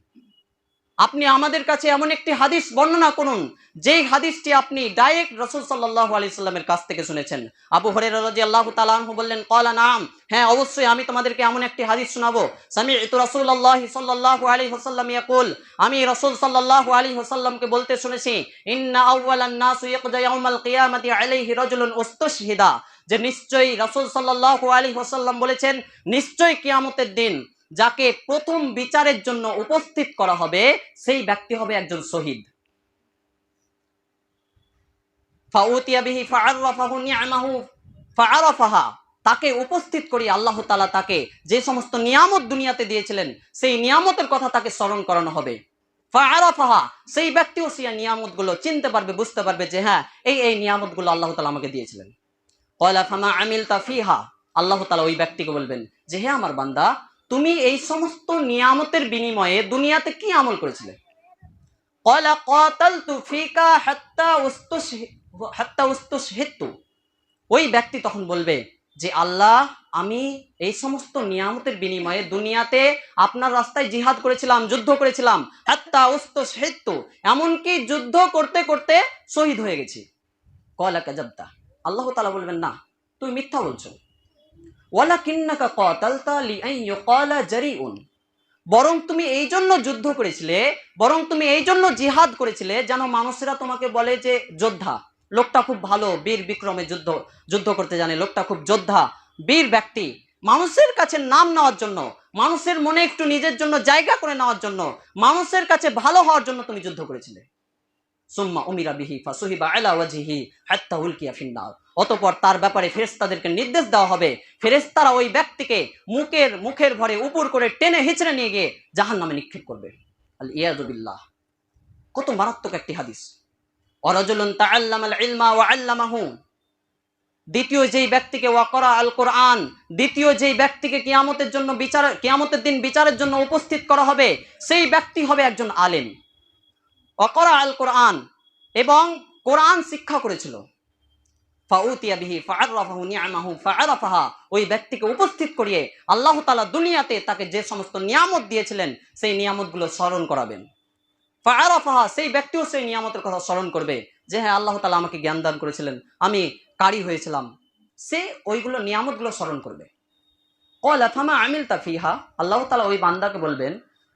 আপনি আমাদের কাছে এমন একটি হাদিস বর্ণনা করুন যেই হাদিসটি আপনি ডাইরেক্ট রাসূল সাল্লাল্লাহু আলাইহি সাল্লামের কাছ থেকে শুনেছেন। আবু হুরায়রা রাদিয়াল্লাহু তাআলা আনহু বললেন, ক্বালা নাম, হ্যাঁ অবশ্যই আমি তোমাদেরকে এমন একটি হাদিস শোনাবো। সামি'তু রাসূলুল্লাহি সাল্লাল্লাহু আলাইহি ওয়াসাল্লাম ইয়াকুল, আমি রাসূল সাল্লাল্লাহু আলাইহি ওয়াসাল্লামকে বলতে শুনেছি, ইন্না আউওয়ালান নাস ইয়াকজা ইয়াউমাল কিয়ামাতি আলাইহি রাজুলুন উস্তুশহিদা, যে নিশ্চয়ই রাসূল সাল্লাল্লাহু আলাইহি ওয়াসাল্লাম বলেছেন, নিশ্চয়ই কিয়ামতের দিন যাকে প্রথম বিচারের জন্য উপস্থিত করা হবে সেই ব্যক্তি হবে একজন শহীদ। ফাউতিয়া বিহি ফাআরাফাহু নি'মাহু ফাআরাফাহা, তাকে উপস্থিত করি আল্লাহ তাআলা তাকে যে সমস্ত নিয়ামত দুনিয়াতে দিয়েছিলেন সেই নিয়ামতের কথা তাকে স্মরণ করানো হবে। ফাআরাফাহা, সেই ব্যক্তিও সেই নিয়ামতগুলো চিনতে পারবে, বুঝতে পারবে যে হ্যাঁ এই নিয়ামতগুলো আল্লাহ তাআলা আমাকে দিয়েছিলেন। ক্বালা ফামা আমিলতা ফিহা, আল্লাহ তাআলা ওই ব্যক্তিকে বলবেন যে হে আমার বান্দা, তুমি এই সমস্ত নিয়ামতের বিনিময়ে দুনিয়াতে কি আমল করেছিলে? ক্বালা কাতালতু ফিকা হাত্তা উস্তুশহিদতু, ওই ব্যক্তি তখন বলবে যে আল্লাহ, আমি এই সমস্ত নিয়ামতের বিনিময়ে দুনিয়াতে আপনার রাস্তায় জিহাদ করেছিলাম, যুদ্ধ করেছিলাম, হাত্তা উস্তুশহিদতু, এমনকি যুদ্ধ করতে করতে শহীদ হয়ে গেছি। ক্বালা কাযাবতা, আল্লাহ তাআলা বলবেন না, তুমি মিথ্যা বলছো। ওয়ালাকিন্নাকা কাতালতা লিআন ইউকালা জারিউন, বরং তুমি এই জন্য যুদ্ধ করেছিলে, বরং তুমি এই জন্য জিহাদ করেছিলে যেন মানুষেরা তোমাকে বলে যে যোদ্ধা, লোকটা খুব ভালো, বীর বিক্রমে যুদ্ধ করতে জানে, লোকটা খুব যোদ্ধা, বীর ব্যক্তি। মানুষের কাছে নাম নেওয়ার জন্য, মানুষের মনে একটু নিজের জন্য জায়গা করে নেওয়ার জন্য, মানুষের কাছে ভালো হওয়ার জন্য তুমি যুদ্ধ করেছিলে। সুম্মা উমিরা বিহি ফাসুহিবা আলা ওয়াজহিহি হাত্তা উলকিয়া ফিন্নার, অতঃপর তার ব্যাপারে ফেরেশতাদেরকে নির্দেশ দেওয়া হবে, ফেরেশতারা ওই ব্যক্তিকে মুখের ভরে উপর করে টেনে হিচড়ে নিয়ে গিয়ে জাহান্নামে নিক্ষেপ করবে। আল ইয়াযু বিল্লাহ, কত মারাত্মক একটি হাদিস। ওয়ারাজুলুন তাআল্লামাল ইলমা ওয়া আল্লামাহু, দ্বিতীয় যেই ব্যক্তিকে ওয়াকরা আল কোরআন, দ্বিতীয় যেই ব্যক্তিকে কিয়ামতের দিন বিচারের জন্য উপস্থিত করা হবে সেই ব্যক্তি হবে একজন আলেম। ওয়াকরা আল কোরআন, এবং কোরআন শিক্ষা করেছিল। ফাউতিয়া বিহি ফাআরাফাহু নি'মাহু ফাআরাফাহা, ওই ব্যক্তিকে উপস্থিত করিয়ে আল্লাহ তাআলা দুনিয়াতে তাকে যে সমস্ত নিয়ামত দিয়েছিলেন সেই নিয়ামতগুলো স্মরণ করাবেন। ফাআরাফাহা, সেই ব্যক্তিও সেই নিয়ামতের কথা স্মরণ করবে যে হ্যাঁ আল্লাহ তাআলা আমাকে জ্ঞান দান করেছিলেন, আমি কারি হয়েছিলাম, সে ওইগুলো নিয়ামতগুলো স্মরণ করবে। ক্বালা ফামা আমিলতা ফিহা, আল্লাহ তাআলা ওই বান্দাকে বলবেন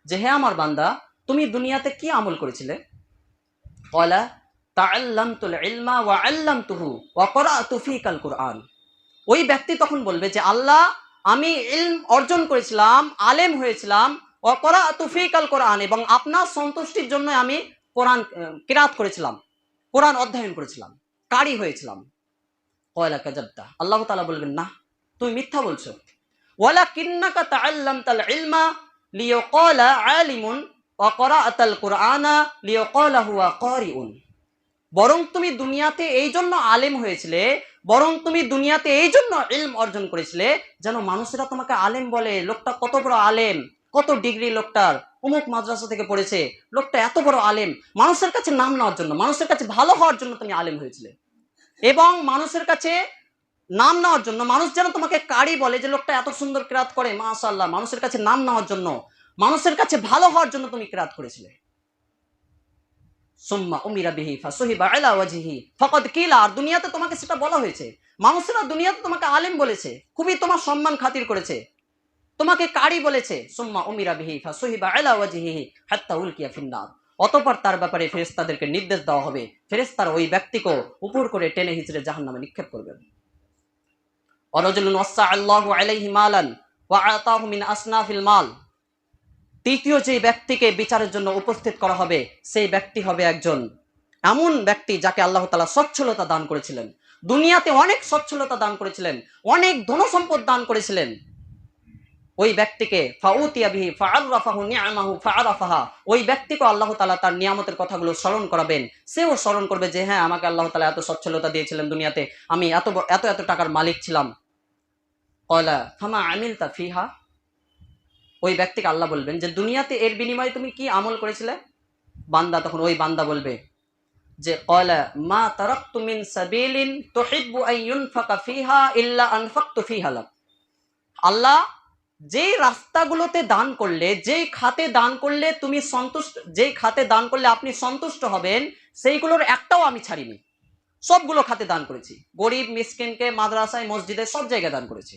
যে হে আমার বান্দা, তুমি দুনিয়াতে কি আমল করেছিলে? ক্বালা তাআল্লামতুল ইলমা ওয়া আল্লামতুহু ওয়া ক্বরা'তু ফীকাল কুরআন, ওই ব্যক্তি তখন বলবে যে আল্লাহ, আমি ইলম অর্জন করেছিলাম, আলেম হয়েছিলাম, ওয়া ক্বরা'তু ফীকাল কুরআন, এবং আপনার সন্তুষ্টির জন্য আমি কোরআন কিরাত করেছিলাম, কোরআন অধ্যয়ন করেছিলাম, কারি হয়েছিলাম। কয়লা কাযাবতা, আল্লাহ তাআলা বলবেন না, তুমি মিথ্যা বলছো। ওয়ালাকিন্নাকা তাআল্লামতাল ইলমা লিয়াকালা আলিমুন ওয়া ক্বরাআতাল কুরআনা লিয়াকালা হুয়া ক্বারিউন। বরং তুমি দুনিয়াতে এই জন্য আলেম হয়েছিলে, বরং তুমি দুনিয়াতে এই জন্য ইলম অর্জন করেছিলে যেন মানুষেরা তোমাকে আলেম বলে, লোকটা কত বড় আলেম, কত ডিগ্রি লোকটার, অমুক মাদ্রাসা থেকে পড়েছে, লোকটা এত বড় আলেম। মানুষের কাছে নাম নেওয়ার জন্য, মানুষের কাছে ভালো হওয়ার জন্য তুমি আলেম হয়েছিলে। এবং মানুষের কাছে নাম নেওয়ার জন্য, মানুষ যেন তোমাকে কারি বলে যে লোকটা এত সুন্দর কিরাত করে, মাশাআল্লাহ, মানুষের কাছে নাম নেওয়ার জন্য, মানুষের কাছে ভালো হওয়ার জন্য তুমি কিরাত করেছিলে। সুম্মা উমিরা বিহি ফাসুহিবা আলা ওয়াজহিহি ফাকাদ কিলা, আর দুনিয়াতে তোমাকে সেটা বলা হয়েছে। মানুষেরা দুনিয়াতে তোমাকে আলেম বলেছে, খুবই তোমার সম্মান খাতির করেছে, তোমাকে কারি বলেছে। সুম্মা উমিরা বিহি ফাসুহিবা আলা ওয়াজহিহি হাত্তা উলকিয়া ফিন্নার, অতঃপর তার ব্যাপারে ফেরেশতাদেরকে নির্দেশ দেওয়া হবে, ফেরেশতারা ওই ব্যক্তিকে উপর করে টেনে হিচড়ে জাহান্নামে নিক্ষেপ করবেন। ওয়ারাজুলুন ওয়াসা আল্লাহু আলাইহি মালান ওয়া আতাহু মিন আসনাফিল মাল, তৃতীয় যে ব্যক্তিকে বিচারের জন্য উপস্থিত করা হবে, সেই ব্যক্তি হবে একজন এমন ব্যক্তি যাকে আল্লাহ তাআলা সচ্ছলতা দান করেছিলেন, দুনিয়াতে অনেক সচ্ছলতা দান করেছিলেন, অনেক ধনসম্পদ দান করেছিলেন। ওই ব্যক্তিকে ফাউতিয়া বিহি ফাআরাফাহু নি'মাহু ফাআরাফাহা, ওই ব্যক্তিকে আল্লাহ তাআলা তার নিয়ামতের কথাগুলো স্মরণ করাবেন, সেও স্মরণ করবে যে হ্যাঁ, আমাকে আল্লাহ তাআলা এত সচ্ছলতা দিয়েছিলেন, দুনিয়াতে আমি এত এত এত টাকার মালিক ছিলাম। ক্বালা ফামা আমিলতা ফিহা, ওই ব্যক্তিকে আল্লাহ বলবেন যে দুনিয়াতে এর বিনিময়ে তুমি কি আমল করেছিলে। বান্দা তখন ওই বান্দা বলবে যে ক্বালা মা তারাকতু মিন সাবিলিন তুহিব্বু আন ইউনফাকা ফিহা ইল্লা আনফাকতু ফিহা লাক, আল্লাহ, যেই রাস্তাগুলোতে দান করলে, যেই খাতে দান করলে তুমি সন্তুষ্ট, যেই খাতে দান করলে আপনি সন্তুষ্ট হবেন, সেইগুলোর একটাও আমি ছাড়িনি, সবগুলো খাতে দান করেছি, গরিব মিসকিনকে, মাদ্রাসায়, মসজিদে, সব জায়গায় দান করেছি।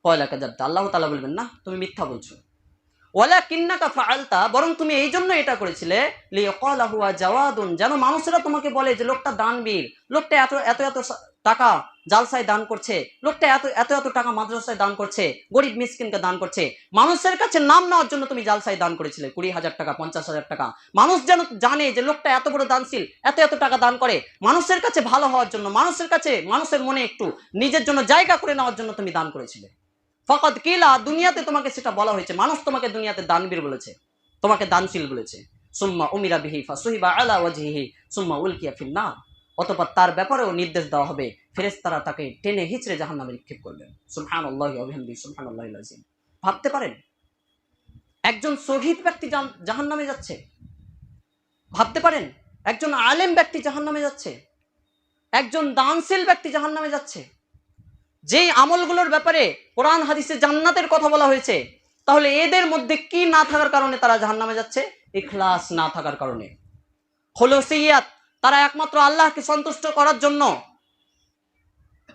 কয়লা কাযাবতা, আল্লাহ তাআলা বলবেন না, তুমি মিথ্যা বলছো। ওয়ালাকিন্নাকা ফাআলতা, বরং তুমি এই জন্য এটা করেছিলে লিয়াকালা হুয়া জাওয়াদুন, যেন মানুষেরা তোমাকে বলে যে লোকটা দানবীর, লোকটা এত এত এত টাকা জালসায় দান করছে, লোকটা এত এত এত টাকা মাদ্রাসায় দান করছে, গরিব মিসকিনকে দান করছে। মানুষের কাছে নাম নেওয়ার জন্য তুমি জালসায় দান করেছিলে 20,000 টাকা, 50,000 টাকা, মানুষ যেন জানে যে লোকটা এত বড় দানশীল, এত এত টাকা দান করে। মানুষের কাছে ভালো হওয়ার জন্য, মানুষের কাছে, মানুষের মনে একটু নিজের জন্য জায়গা করে নেওয়ার জন্য তুমি দান করেছিলে। ফাকাদ কিলা, দুনিয়াতে তোমাকে সেটা বলা হয়েছে, মানুষ তোমাকে দুনিয়াতে দানবীর বলেছে, তোমাকে দানশীল বলেছে। সুম্মা উমিরা বিহি ফাসুহিবা আলা ওয়াজহিহি সুম্মা উলকিয়া ফিন্নার, অতঃপর তার ব্যাপারেও নির্দেশ দেওয়া হবে, ফেরেশতারা তাকে টেনে হিচড়ে জাহান্নামে নিক্ষেপ করবেন। সুবহানাল্লাহি ওয়া বিহামদিহি সুবহানাল্লাহিল আযীম। ভাবতে পারেন একজন শহীদ ব্যক্তি জাহান্নামে যাচ্ছে, ভাবতে পারেন একজন আলেম ব্যক্তি জাহান্নামে যাচ্ছে, একজন দানশীল ব্যক্তি জাহান্নামে যাচ্ছে। যেই আমলগুলোর ব্যাপারে কোরআন হাদিসে জান্নাতের কথা বলা হয়েছে, তাহলে এদের মধ্যে কি না থাকার কারণে তারা জাহান্নামে যাচ্ছে? ইখলাস না থাকার কারণে, খুলুসিয়াত, তারা একমাত্র আল্লাহকে সন্তুষ্ট করার জন্য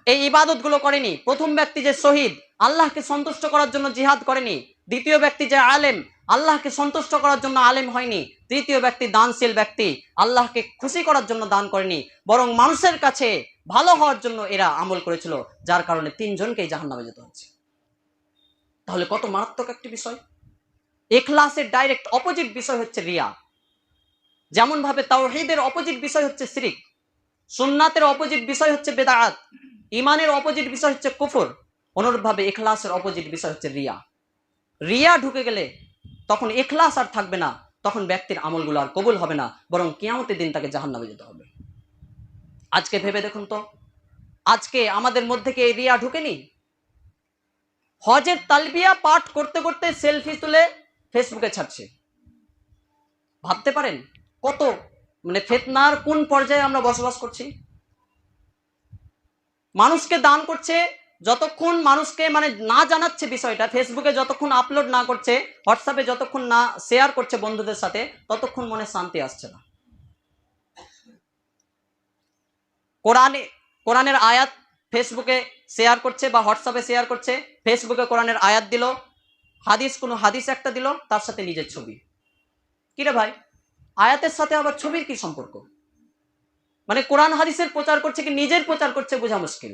এই ইবাদতগুলো করেনি। প্রথম ব্যক্তি যে শহীদ, আল্লাহকে সন্তুষ্ট করার জন্য জিহাদ করেনি। দ্বিতীয় ব্যক্তি যে আলেম, আল্লাহকে সন্তুষ্ট করার জন্য আলেম হয়নি। তৃতীয় ব্যক্তি দানশীল ব্যক্তি, আল্লাহকে খুশি করার জন্য দান করেনি, বরং মানুষের কাছে ভালো হওয়ার জন্য এরা আমল করেছিল, যার কারণে তিনজনকেই জাহান্নামে যেতে হচ্ছে। তাহলে কত মারাত্মক একটি বিষয়। ইখলাসের ডাইরেক্ট অপোজিট বিষয় হচ্ছে রিয়া। যেমন ভাবে তাওহীদের অপোজিট বিষয় হচ্ছে শিরক, সুন্নাতের অপোজিট বিষয় হচ্ছে বেদাত, ইমানের অপোজিট বিষয় হচ্ছে কুফর, অনুরূপভাবে ইখলাসের অপোজিট বিষয় হচ্ছে রিয়া। রিয়া ঢুকে গেলে তখন ইখলাস আর থাকবে না, তখন ব্যক্তির আমলগুলো আর কবুল হবে না, বরং কিয়ামতের দিন তাকে জাহান্নামে যেতে হবে। আজকে ভেবে দেখুন তো, আজকে আমাদের মধ্যে কি এই রিয়া ঢুকেনি? হজের তালবিয়া পাঠ করতে করতে সেলফি তুলে ফেসবুকে ছাড়ছে। ভাবতে পারেন কত ফিতনার কোন পর্যায়ে আমরা বসবাস করছি। মানুষকে দান করছে, যতক্ষণ মানুষকে না জানাচ্ছে বিষয়টা, ফেসবুকে যতক্ষণ আপলোড না করছে, হোয়াটসঅ্যাপে যতক্ষণ না শেয়ার করছে বন্ধুদের সাথে, ততক্ষণ মনে শান্তি আসছে না। কোরআনের আয়াত ফেসবুকে শেয়ার করছে বা হোয়াটসঅ্যাপে শেয়ার করছে, ফেসবুকে কোরআনের আয়াত দিল, কোনো হাদিস একটা দিল, তার সাথে নিজের ছবি। কিরে ভাই, আয়াতের সাথে আবার ছবির কি সম্পর্ক? কোরআন হাদিসের প্রচার করছে কি নিজের প্রচার করছে বোঝা মুশকিল।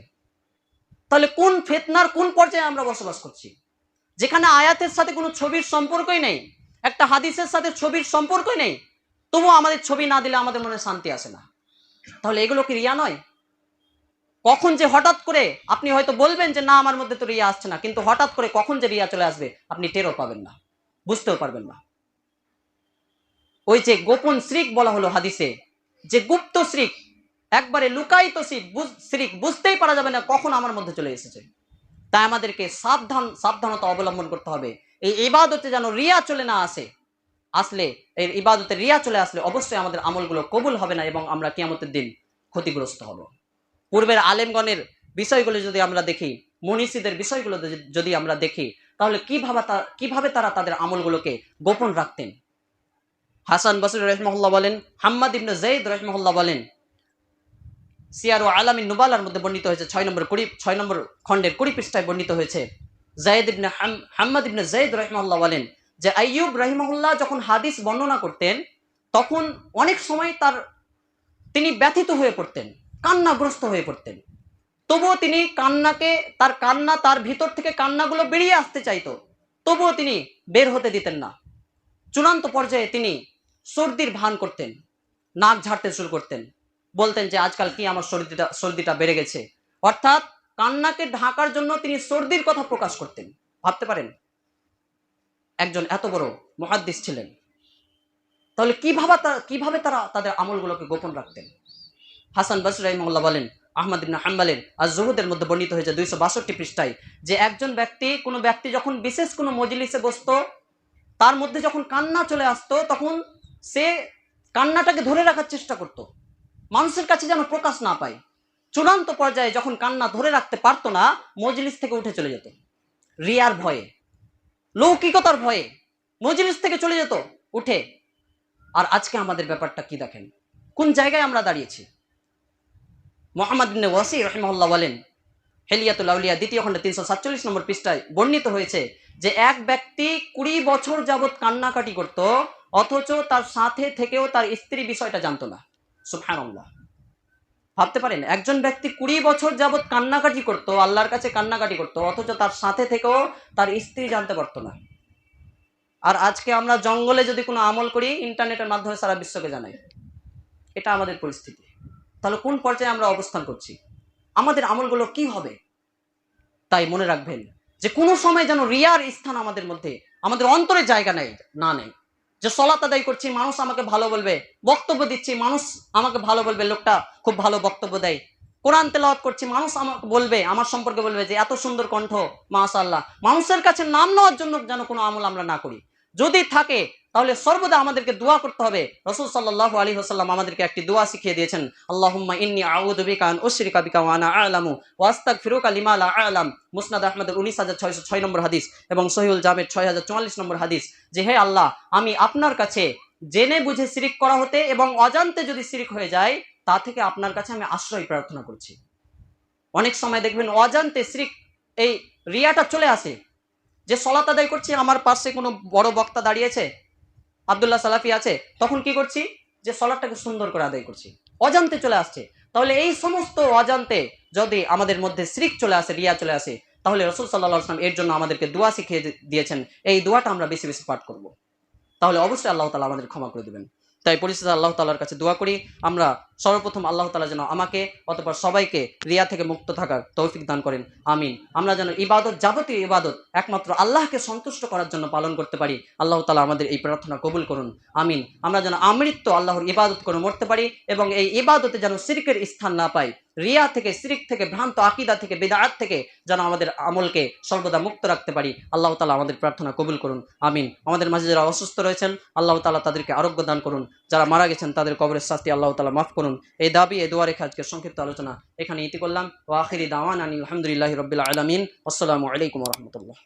তাহলে কোন ফিতনার কোন পর্যায়ে আমরা বসবাস করছি, যেখানে আয়াতের সাথে কোনো ছবির সম্পর্কই নেই, একটা হাদিসের সাথে ছবির সম্পর্কই নেই, তবুও আমাদের ছবি না দিলে আমাদের মনে শান্তি আসে না। তাহলে এগুলো কি রিয়া নয়? কখন যে হঠাৎ করে আপনি হয়তো বলবেন যে না আমার মধ্যে তো রিয়া আসছে না, কিন্তু হঠাৎ করে কখন যে রিয়া চলে আসবে আপনি টেরও পাবেন না, বুঝতেও পারবেন না। ওই যে গোপন শিরক বলা হলো হাদিসে, যে গুপ্ত শিরক, একবারে লুকায়িত শিরক, বুঝতেই পারা যাবে না কখন আমার মধ্যে চলে এসেছে। তাই আমাদেরকে সাবধানতা অবলম্বন করতে হবে। এই ইবাদতে যেন রিয়া চলে না আসলে এই ইবাদতে রিয়া চলে আসলে অবশ্যই আমাদের আমলগুলো কবুল হবে না এবং আমরা কিয়ামতের দিন ক্ষতিগ্রস্ত হব। পূর্বের আলেমগণের বিষয়গুলো যদি আমরা দেখি, মনীষীদের বিষয়গুলো যদি আমরা দেখি, তাহলে কিভাবে তারা তাদের আমলগুলোকে গোপন রাখতেন। হাসান বসরি রাহিমাহুল্লাহ বলেন, হাম্মাদ ইবনে যায়েদ রাহিমাহুল্লাহ বলেন, সিয়ার ও আলামিন নুবালার মধ্যে বর্ণিত হয়েছে 6 নম্বর খণ্ডের 20 পৃষ্ঠায় বর্ণিত হয়েছে, হাম্মাদ ইবনে যায়েদ রাহিমাহুল্লাহ বলেন যে আইয়ুব রাহিমাহুল্লাহ যখন হাদিস বর্ণনা করতেন তখন অনেক সময় তিনি ব্যথিত হয়ে পড়তেন, কান্নাগ্রস্ত হয়ে পড়তেন। তবুও তিনি তার ভিতর থেকে কান্নাগুলো বেরিয়ে আসতে চাইতো, তবুও তিনি বের হতে দিতেন না। চূড়ান্ত পর্যায়ে তিনি সর্দির ভান করতেন, নাক ঝাড়তে শুরু করতেন, বলতেন যে আজকাল কি আমার সর্দিটা বেড়ে গেছে। অর্থাৎ কান্নাকে ঢাকার জন্য তিনি সর্দির কথা প্রকাশ করতেন। ভাবতে পারেন একজন এত বড় মুহাদ্দিস ছিলেন, তাহলে কিভাবে তারা তাদের আমলগুলোকে গোপন রাখতেন। হাসান বসরি রাহিমাহুল্লাহ বলেন, আহমদ ইবনে হাম্বলের আজ-জুহুদের মধ্যে বর্ণিত হয়েছে 262 পৃষ্ঠায়, যে কোনো ব্যক্তি যখন বিশেষ কোনো মজলিসে বসতো, তার মধ্যে যখন কান্না চলে আসতো তখন সে কান্নাটাকে ধরে রাখার চেষ্টা করত, মানুষের কাছে যেন প্রকাশ না পায়। চূড়ান্ত পর্যায়ে যখন কান্না ধরে রাখতে পারতো না, মজলিস থেকে উঠে চলে যেত, রিয়ার ভয়ে, লৌকিকতার ভয়ে মজলিস থেকে চলে যেত উঠে। আর আজকে আমাদের ব্যাপারটা কি দেখেন, কোন জায়গায় আমরা দাঁড়িয়েছি। মুহাম্মদ ইবনে ওয়াসি রাহিমাহুল্লাহ বলেন, হিলিয়াতুল আউলিয়া 2য় খণ্ডে 347 নম্বর পৃষ্ঠায় বর্ণিত হয়েছে যে এক ব্যক্তি 20 বছর যাবৎ কান্নাকাটি করত, অথচ তার সাথে থেকেও তার স্ত্রী বিষয়টা জানতো না। সুবহানাল্লাহ। ভাবতে পারেন একজন ব্যক্তি 20 বছর যাবৎ কান্নাকাটি করত, আল্লাহর কাছে কান্নাকাটি করত, অথচ তার সাথে থেকেও তার স্ত্রী জানতে পারতো না। আর আজকে আমরা জঙ্গলে যদি কোনো আমল করি, ইন্টারনেটের মাধ্যমে সারা বিশ্বকে জানাই। এটা আমাদের পরিস্থিতি। তাহলে কোন পর্যায়ে আমরা অবস্থান করছি, আমাদের আমলগুলো কি হবে? তাই মনে রাখবেন যে কোনো সময় যেন রিয়ার স্থান আমাদের অন্তরে জায়গা নেই। যে সালাত আদায় করছি, মানুষ আমাকে ভালো বলবে, বক্তব্য দিচ্ছি, মানুষ আমাকে ভালো বলবে, লোকটা খুব ভালো বক্তব্য দেয়। কোরআন তেলাওয়াত করছি, মানুষ আমাকে বলবে, আমার সম্পর্কে বলবে যে এত সুন্দর কণ্ঠ, মাশাআল্লাহ। মানুষের কাছে নাম নেওয়ার জন্য যেন কোনো আমল আমরা না করি। যদি থাকে তাহলে সর্বদা আমাদেরকে দোয়া করতে হবে। রাসূল সাল্লাল্লাহু আলাইহি ওয়াসাল্লাম আমাদেরকে একটি দোয়া শিখিয়ে দিয়েছেন, আল্লাহুম্মা ইন্নী আউযু বিকা আন উশরিকা বিকা ওয়া আনা আ'লামু ওয়া আস্তাগফিরুকা লিমা লা আ'লাম। মুসনাদ আহমদের 19606 নম্বর হাদিস এবং সহিহুল জামির 6044 নম্বর হাদিস, যে হে আল্লাহ, আমি আপনার কাছে জেনে বুঝে শিরিক করা হতে এবং অজান্তে যদি শিরিক হয়ে যায় তা থেকে আপনার কাছে আমি আশ্রয় প্রার্থনা করছি। অনেক সময় দেখবেন অজান্তে শিরিক, এই রিয়াটা চলে আসে। যে সালাত আদায় করছি, আমার পাশে কোনো বড় বক্তা দাঁড়িয়েছে, আব্দুল্লাহ সালাফি আছে, তখন কি করছি, যে সালাতটাকে সুন্দর করে আদায় করছি, অজান্তে চলে আসছে। তাহলে এই সমস্ত অজান্তে যদি আমাদের মধ্যে শিরক চলে আসে, রিয়া চলে আসে, তাহলে রাসূল সাল্লাল্লাহু আলাইহি ওয়াসাল্লাম এর জন্য আমাদেরকে দোয়া শিখিয়ে দিয়েছেন। এই দোয়াটা আমরা বেশি বেশি পাঠ করব, তাহলে অবশ্যই আল্লাহ তাআলা আমাদের ক্ষমা করে দেবেন। তাই পরিশেষে আল্লাহ তাআলার কাছে দোয়া করি, আমরা সর্বপ্রথম আল্লাহ তাআলা যেন আমাকে অতঃপর সবাইকে রিয়া থেকে মুক্ত থাকার তৌফিক দান করেন, আমিন। আমরা যেন ইবাদত, যাবতীয় ইবাদত একমাত্র আল্লাহকে সন্তুষ্ট করার জন্য পালন করতে পারি। আল্লাহ তাআলা আমাদের এই প্রার্থনা কবুল করুন, আমিন। আমরা যেন আমৃত্যু আল্লাহর ইবাদত করে মরতে পারি এবং এই ইবাদতে যেন শিরকের স্থান না পাই। রিয়া থেকে, শিরক থেকে, ভ্রান্ত আকীদা থেকে, বিদআত থেকে যেন আমাদের আমলকে সর্বদা মুক্ত রাখতে পারি। আল্লাহ তাআলা আমাদের প্রার্থনা কবুল করুন, আমিন। আমাদের মাঝে যারা অসুস্থ রয়েছেন, আল্লাহ তাআলা তাদেরকে আরোগ্য দান করুন। যারা মারা গেছেন তাদের কবরের শাস্তি আল্লাহ তাআলা মাফ করুন। এই দাবি, এই দোয়া রেখে আজকের সংক্ষিপ্ত আলোচনা এখানে ইতি করলাম। ওয়া আখিরি দাওয়ানা আলহামদুলিল্লাহি রাব্বিল আলামিন। আসসালামু আলাইকুম ওয়া রাহমাতুল্লাহ।